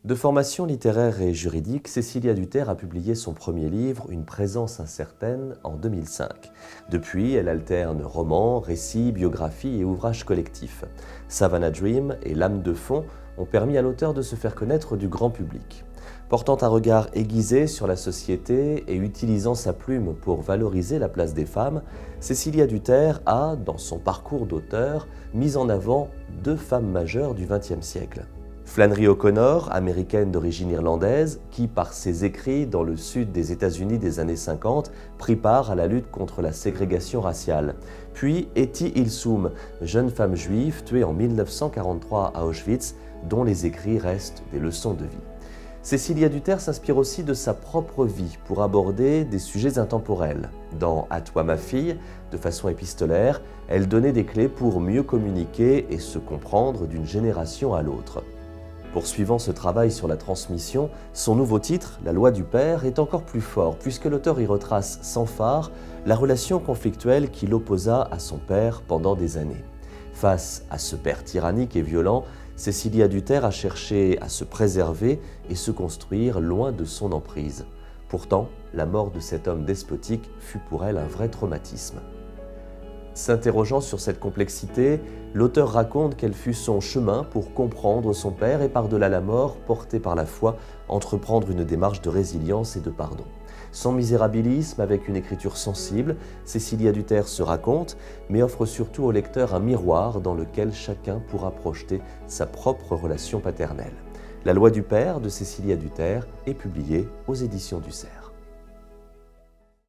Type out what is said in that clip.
De formation littéraire et juridique, Cécilia Duterre a publié son premier livre, Une présence incertaine, en 2005. Depuis, elle alterne romans, récits, biographies et ouvrages collectifs. Savannah Dream et L'âme de fond ont permis à l'auteur de se faire connaître du grand public. Portant un regard aiguisé sur la société et utilisant sa plume pour valoriser la place des femmes, Cécilia Duterre a, dans son parcours d'auteur, mis en avant deux femmes majeures du XXe siècle. Flannery O'Connor, américaine d'origine irlandaise, qui, par ses écrits dans le sud des États-Unis des années 50, prit part à la lutte contre la ségrégation raciale. Puis Etty Hillesum, jeune femme juive tuée en 1943 à Auschwitz, dont les écrits restent des leçons de vie. Cécilia Duterre s'inspire aussi de sa propre vie pour aborder des sujets intemporels. Dans « À toi ma fille », de façon épistolaire, elle donnait des clés pour mieux communiquer et se comprendre d'une génération à l'autre. Poursuivant ce travail sur la transmission, son nouveau titre, La loi du père, est encore plus fort puisque l'auteur y retrace sans fard la relation conflictuelle qui l'opposa à son père pendant des années. Face à ce père tyrannique et violent, Cécilia Duterre a cherché à se préserver et se construire loin de son emprise. Pourtant, la mort de cet homme despotique fut pour elle un vrai traumatisme. S'interrogeant sur cette complexité, l'auteur raconte quel fut son chemin pour comprendre son père et par-delà la mort, porté par la foi, entreprendre une démarche de résilience et de pardon. Sans misérabilisme, avec une écriture sensible, Cécilia Duterre se raconte, mais offre surtout au lecteur un miroir dans lequel chacun pourra projeter sa propre relation paternelle. La loi du père de Cécilia Duterre est publiée aux éditions du Cerf.